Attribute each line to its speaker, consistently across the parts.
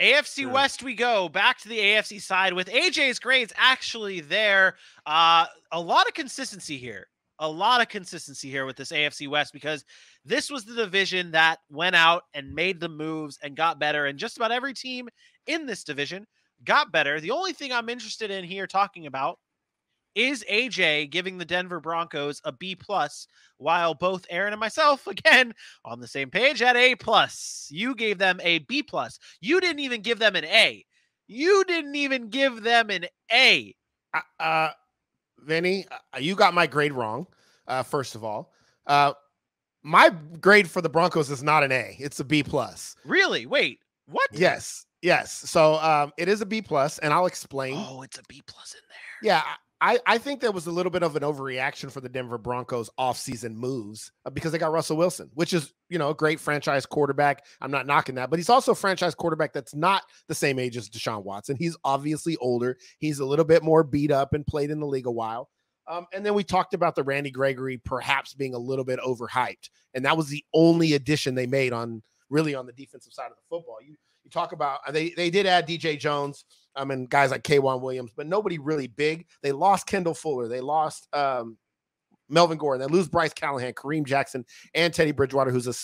Speaker 1: AFC West we go. Back to the AFC side with AJ's grades actually there. A lot of consistency here. A lot of consistency here with this AFC West because this was the division that went out and made the moves and got better. And just about every team in this division got better. The only thing I'm interested in here talking about is AJ giving the Denver Broncos a B+, while both Aaron and myself, again, on the same page at A+. You gave them a B+. You didn't even give them an A. You didn't even give them an A.
Speaker 2: Vinny, you got my grade wrong, first of all. My grade for the Broncos is not an A. It's a B+.
Speaker 1: Really? Wait, what?
Speaker 2: Yes. So it is a B+, and I'll explain.
Speaker 1: Oh, it's a B+ in there.
Speaker 2: Yeah, I think there was a little bit of an overreaction for the Denver Broncos offseason moves because they got Russell Wilson, which is, a great franchise quarterback. I'm not knocking that, but he's also a franchise quarterback that's not the same age as Deshaun Watson. He's obviously older. He's a little bit more beat up and played in the league a while. And then we talked about the Randy Gregory perhaps being a little bit overhyped. And that was the only addition they made on the defensive side of the football. You talk about, they did add DJ Jones and guys like K'Wan Williams, but nobody really big. They lost Kendall Fuller. They lost Melvin Gordon. They lose Bryce Callahan, Kareem Jackson, and Teddy Bridgewater, who's a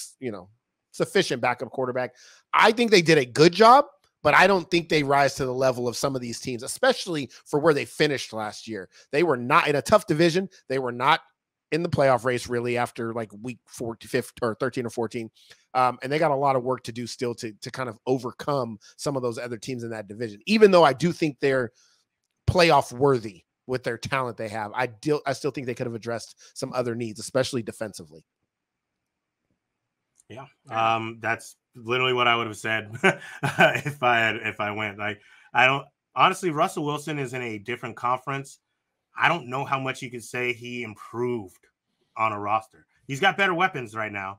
Speaker 2: sufficient backup quarterback. I think they did a good job, but I don't think they rise to the level of some of these teams, especially for where they finished last year. They were not in a tough division. They were not in the playoff race really after like week 13 or 14. And they got a lot of work to do still to kind of overcome some of those other teams in that division, even though I do think they're playoff worthy with their talent they have. I still think they could have addressed some other needs, especially defensively.
Speaker 3: Yeah. That's literally what I would have said if I went. Like, honestly, Russell Wilson is in a different conference. I don't know how much you could say he improved on a roster. He's got better weapons right now,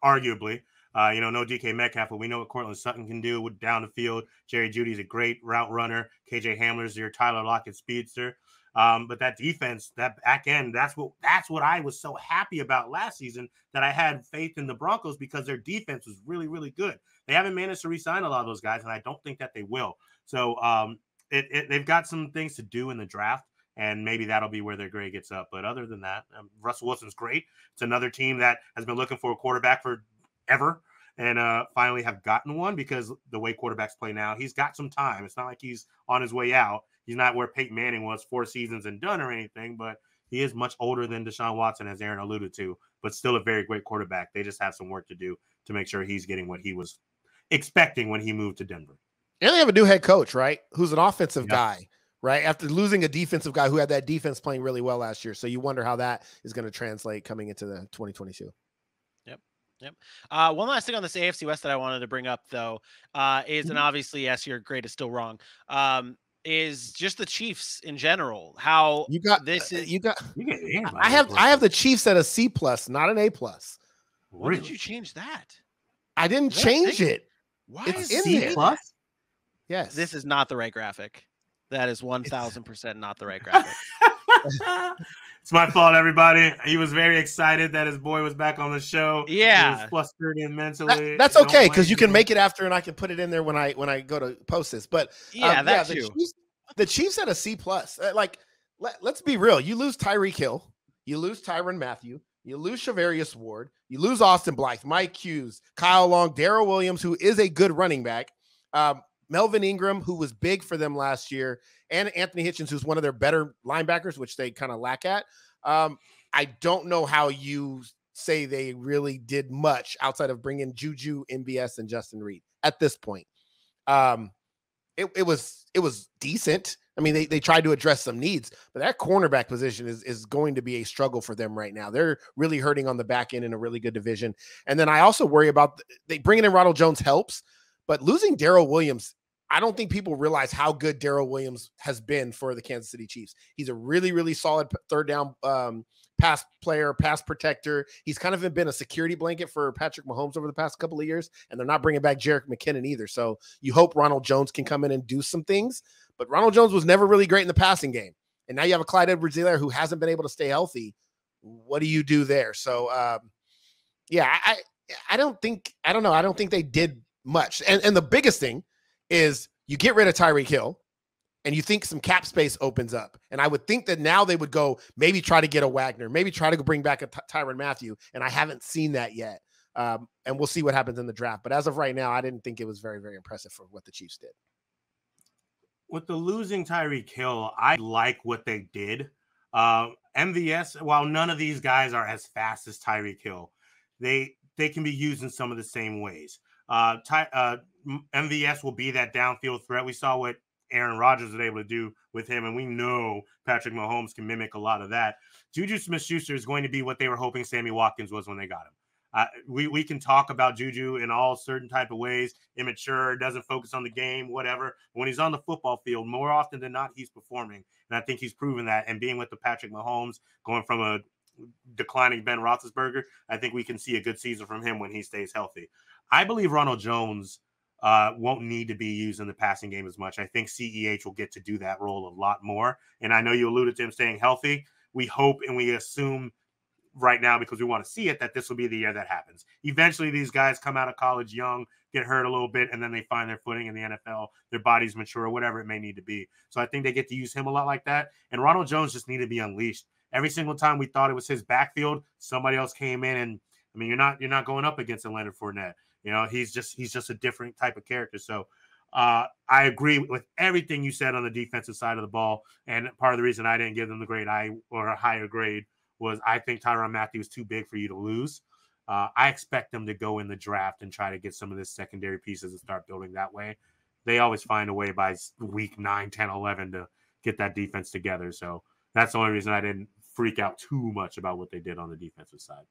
Speaker 3: arguably. No DK Metcalf, but we know what Cortland Sutton can do with down the field. Jerry Jeudy's a great route runner. KJ Hamler's your Tyler Lockett speedster. But that defense, that back end, that's what I was so happy about last season, that I had faith in the Broncos because their defense was really, really good. They haven't managed to re-sign a lot of those guys, and I don't think that they will. So they've got some things to do in the draft, and maybe that'll be where their grade gets up. But other than that, Russell Wilson's great. It's another team that has been looking for a quarterback forever, and finally have gotten one, because the way quarterbacks play now, he's got some time. It's not like he's on his way out. He's not where Peyton Manning was, 4 seasons and done or anything, but he is much older than Deshaun Watson, as Aaron alluded to, but still a very great quarterback. They just have some work to do to make sure he's getting what he was expecting when he moved to Denver.
Speaker 2: And they have a new head coach, right? Who's an offensive guy, right? After losing a defensive guy who had that defense playing really well last year. So you wonder how that is going to translate coming into the 2022.
Speaker 1: Yep. One last thing on this AFC West that I wanted to bring up, though, is, and obviously, yes, your grade is still wrong, is just the Chiefs in general. How
Speaker 2: you got
Speaker 1: this is?
Speaker 2: I have the Chiefs at a C+, not an A+.
Speaker 1: Why did you change that?
Speaker 2: I didn't change it.
Speaker 1: Why
Speaker 2: it's
Speaker 1: is
Speaker 2: in there? Yes.
Speaker 1: This is not the right graphic. That is 1,000% not the right graphic.
Speaker 3: It's my fault, everybody. He was very excited that his boy was back on the show.
Speaker 1: Yeah,
Speaker 3: he was flustered and mentally.
Speaker 2: That's okay, because you can make it after, and I can put it in there when I go to post this. But the Chiefs had a C+. Let's be real. You lose Tyreek Hill, you lose Tyrann Mathieu, you lose Shavarius Ward, you lose Austin Blythe, Mike Hughes, Kyle Long, Darrell Williams, who is a good running back, Melvin Ingram, who was big for them last year, and Anthony Hitchens, who's one of their better linebackers, which they kind of lack at. I don't know how you say they really did much outside of bringing Juju, MBS, and Justin Reed at this point. It was decent. I mean, they tried to address some needs, but that cornerback position is going to be a struggle for them right now. They're really hurting on the back end in a really good division. And then I also worry about bringing in Ronald Jones helps, but losing Darrell Williams, I don't think people realize how good Darrell Williams has been for the Kansas City Chiefs. He's a really, really solid third down pass player, pass protector. He's kind of been a security blanket for Patrick Mahomes over the past couple of years, and they're not bringing back Jerick McKinnon either. So you hope Ronald Jones can come in and do some things, but Ronald Jones was never really great in the passing game. And now you have a Clyde Edwards-Helaire who hasn't been able to stay healthy. What do you do there? So, I don't think they did much. And the biggest thing is you get rid of Tyreek Hill and you think some cap space opens up. And I would think that now they would go maybe try to get a Wagner, maybe try to bring back a Tyrann Mathieu. And I haven't seen that yet. And we'll see what happens in the draft. But as of right now, I didn't think it was very, very impressive for what the Chiefs did.
Speaker 3: With the losing Tyreek Hill, I like what they did. MVS, while none of these guys are as fast as Tyreek Hill, they can be used in some of the same ways. MVS will be that downfield threat. We saw what Aaron Rodgers was able to do with him, and we know Patrick Mahomes can mimic a lot of that. Juju Smith-Schuster is going to be what they were hoping Sammy Watkins was when they got him. We can talk about Juju in all certain type of ways, immature, doesn't focus on the game, whatever. When he's on the football field, more often than not, he's performing. And I think he's proven that. And being with the Patrick Mahomes, going from a declining Ben Roethlisberger, I think we can see a good season from him when he stays healthy. I believe Ronald Jones won't need to be used in the passing game as much. I think CEH will get to do that role a lot more. And I know you alluded to him staying healthy. We hope and we assume right now, because we want to see it, that this will be the year that happens. Eventually, these guys come out of college young, get hurt a little bit, and then they find their footing in the NFL. Their bodies mature, whatever it may need to be. So I think they get to use him a lot like that. And Ronald Jones just needed to be unleashed. Every single time we thought it was his backfield, somebody else came in, and I mean, you're not going up against a Leonard Fournette. You know, he's just a different type of character. So I agree with everything you said on the defensive side of the ball. And part of the reason I didn't give them the grade I or a higher grade was I think Tyrann Mathieu was too big for you to lose. I expect them to go in the draft and try to get some of this secondary pieces and start building that way. They always find a way by week 9, 10, 11 to get that defense together. So that's the only reason I didn't freak out too much about what they did on the defensive side.